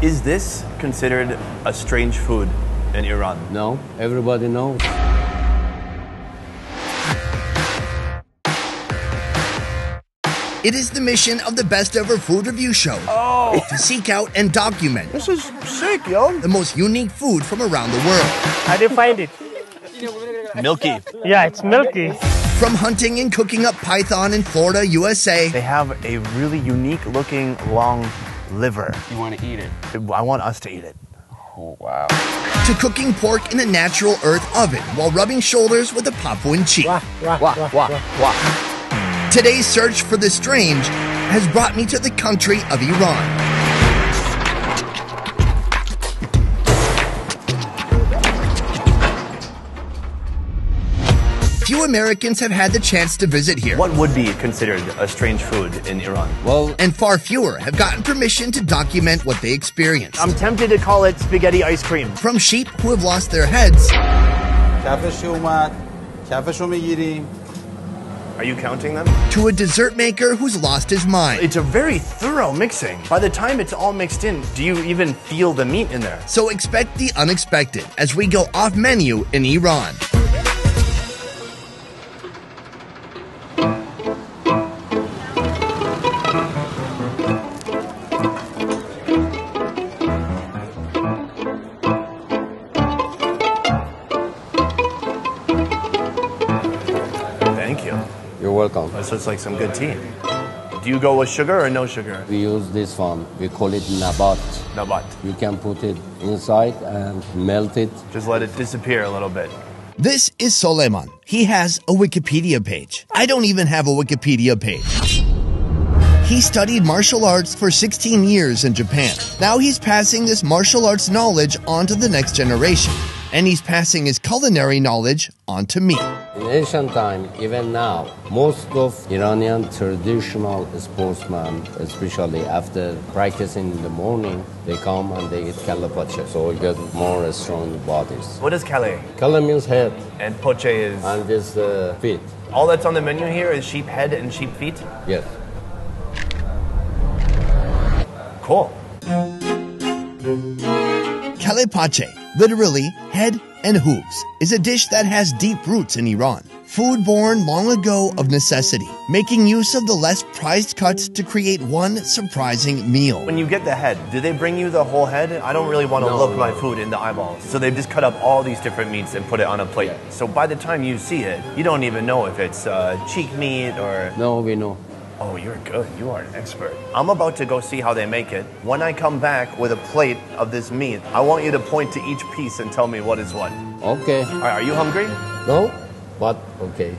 Is this considered a strange food in Iran? No, everybody knows. It is the mission of the Best Ever Food Review Show to seek out and document This is sick, yo. the most unique food from around the world. How do you find it? Milky. Yeah, it's milky. From hunting and cooking up python in Florida, USA, They have a really unique looking long liver. You want to eat it? I want us to eat it. Oh, wow. to cooking pork in a natural earth oven while rubbing shoulders with a Papuan chief. Today's search for the strange has brought me to the country of Iran. Few Americans have had the chance to visit here. What would be considered a strange food in Iran? Well, And far fewer have gotten permission to document what they experienced. I'm tempted to call it spaghetti ice cream. From sheep who have lost their heads Are you counting them? to a dessert maker who's lost his mind. It's a very thorough mixing. By the time it's all mixed in, do you even feel the meat in there? So expect the unexpected as we go off menu in Iran. Thank you. you're welcome. This looks like some good tea. Do you go with sugar or no sugar? We use this one. We call it nabat. Nabat. You can put it inside and melt it. Just let it disappear a little bit. This is Soleiman. He has a Wikipedia page. I don't even have a Wikipedia page. He studied martial arts for 16 years in Japan. Now he's passing this martial arts knowledge on to the next generation. And he's passing his culinary knowledge on to me. In ancient time, even now, most of Iranian traditional sportsmen, especially after practicing in the morning, they come and they eat pache, so we get more strong bodies. What is kale? Kale means head, And poche is... and this feet. All that's on the menu here is sheep head and sheep feet? Yes. Cool. Kale pache, literally head and hooves, is a dish that has deep roots in Iran. Food born long ago of necessity, making use of the less prized cuts to create one surprising meal. When you get the head, do they bring you the whole head? I don't really want to look my food in the eyeballs. So they've just cut up all these different meats and put it on a plate. So by the time you see it, you don't even know if it's cheek meat or... No, we know. Oh, you're good. You are an expert. I'm about to go see how they make it. When I come back with a plate of this meat, I want you to point to each piece and tell me what is what. Okay. All right, are you hungry? No? But, okay.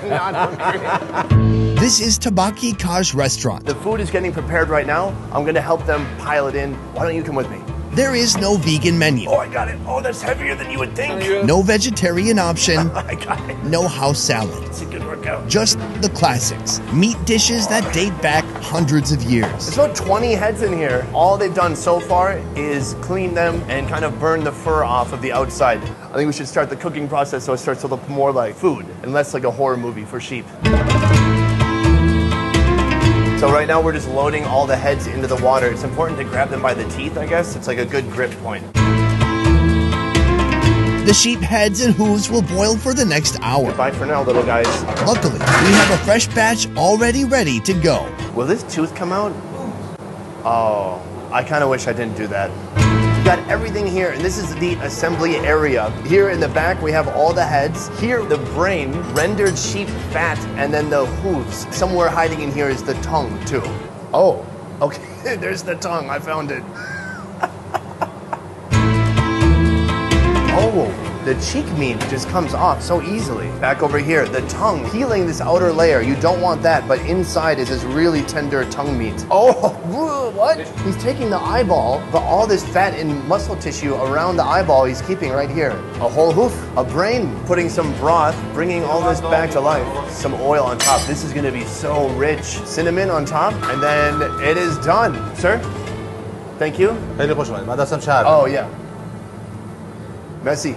Not hungry. This is Tabaki Kaj restaurant. The food is getting prepared right now. I'm going to help them pile it in. Why don't you come with me? There is no vegan menu, Oh, I got it. Oh, that's heavier than you would think. no vegetarian option, I got it. no house salad. It's a good workout. Just the classics. Meat dishes that date back hundreds of years. There's about 20 heads in here. All they've done so far is clean them and kind of burn the fur off of the outside. I think we should start the cooking process so it starts to look more like food and less like a horror movie for sheep. So right now we're just loading all the heads into the water. It's important to grab them by the teeth, I guess. It's like a good grip point. The sheep heads and hooves will boil for the next hour. Bye for now, little guys. Luckily, we have a fresh batch already ready to go. Will this tooth come out? Oh, I kind of wish I didn't do that. We've got everything here, and this is the assembly area. Here in the back, we have all the heads. Here, the brain, rendered sheep fat, and then the hooves. Somewhere hiding in here is the tongue, too. Oh, okay, there's the tongue. I found it. Oh, the cheek meat just comes off so easily. Back over here, the tongue, peeling this outer layer. You don't want that, but inside is this really tender tongue meat. Oh, what? He's taking the eyeball, but all this fat and muscle tissue around the eyeball he's keeping right here. A whole hoof, a brain, putting some broth, bringing all this back to life. Some oil on top. This is gonna be so rich. Cinnamon on top, and then it is done. Sir, thank you. Oh, yeah. Merci.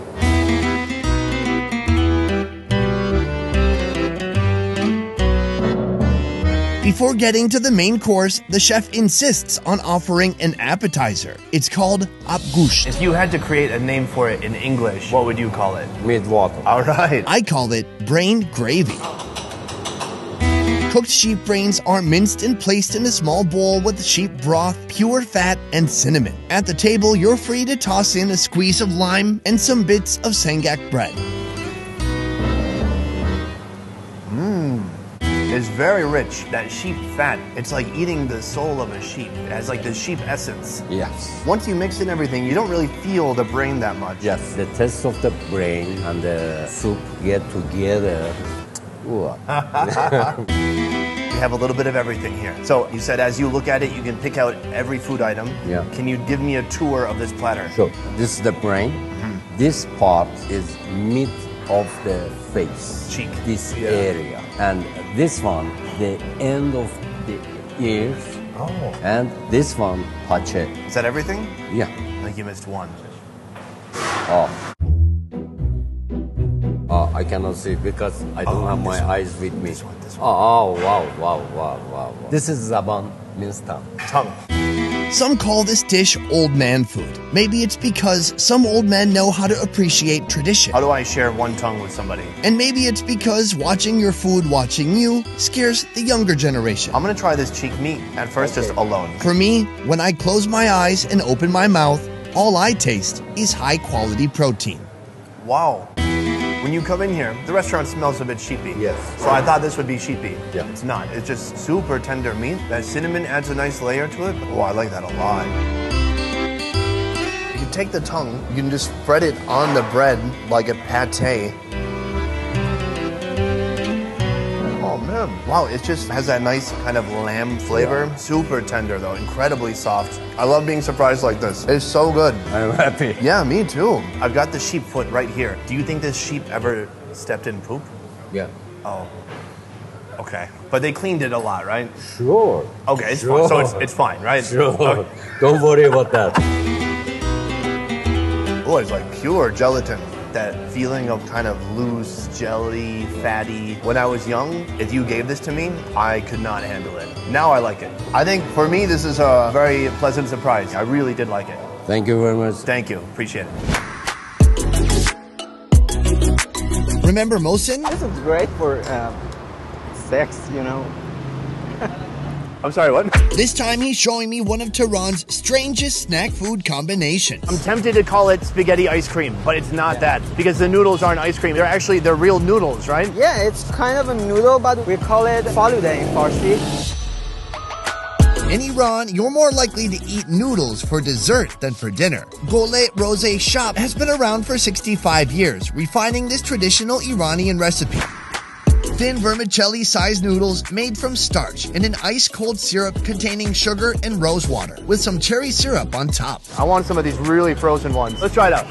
Before getting to the main course, the chef insists on offering an appetizer. It's called abgush. If you had to create a name for it in English, what would you call it? Mid-water. All right. I call it brain gravy. Cooked sheep brains are minced and placed in a small bowl with sheep broth, pure fat, and cinnamon. At the table, you're free to toss in a squeeze of lime and some bits of sangak bread. It's very rich. That sheep fat, it's like eating the soul of a sheep. It has like the sheep essence. Yes. Once you mix in everything, you don't really feel the brain that much. Yes, the taste of the brain and the soup get together. Ooh. We have a little bit of everything here. So you said as you look at it, you can pick out every food item. Yeah. Can you give me a tour of this platter? So this is the brain. This part is meat of the face. Cheek. This area. And this one, the end of the ears. Oh. And this one, paçe. Is that everything? Yeah. I think you missed one. Oh. I cannot see because I don't have my eyes with me. This one. Oh, wow. This is zaban, means tongue. Tongue. Some call this dish old man food. Maybe it's because some old men know how to appreciate tradition. How do I share one tongue with somebody? And maybe it's because watching your food watching you scares the younger generation. I'm gonna try this cheek meat at first, just alone. For me, when I close my eyes and open my mouth, all I taste is high quality protein. Wow. When you come in here, the restaurant smells a bit sheepy. Yes. So I thought this would be sheepy. Yeah. It's not. It's just super tender meat. That cinnamon adds a nice layer to it. Oh, I like that a lot. You can take the tongue, you can just spread it on the bread like a pate. Oh man. Wow, it just has that nice kind of lamb flavor. Yeah. Super tender though, incredibly soft. I love being surprised like this. It's so good. I'm happy. Yeah, me too. I've got the sheep foot right here. Do you think this sheep ever stepped in poop? Yeah. Oh. Okay. But they cleaned it a lot, right? Sure. Okay, it's Sure. fine. So it's fine, right? Sure. Okay. Don't worry about that. Oh, it's like pure gelatin. That feeling of kind of loose, jelly, fatty. When I was young, if you gave this to me, I could not handle it. Now I like it. I think for me, this is a very pleasant surprise. I really did like it. Thank you very much. Thank you. Appreciate it. Remember Mohsen? This is great for sex, you know. I'm sorry, what? This time he's showing me one of Tehran's strangest snack food combinations. I'm tempted to call it spaghetti ice cream, but it's not that because the noodles aren't ice cream. They're real noodles, right? Yeah, it's kind of a noodle, but we call it faluda in Farsi. In Iran, you're more likely to eat noodles for dessert than for dinner. Gole Rose Shop has been around for 65 years, refining this traditional Iranian recipe. Thin vermicelli-sized noodles made from starch in an ice-cold syrup containing sugar and rose water with some cherry syrup on top. I want some of these really frozen ones. Let's try it out.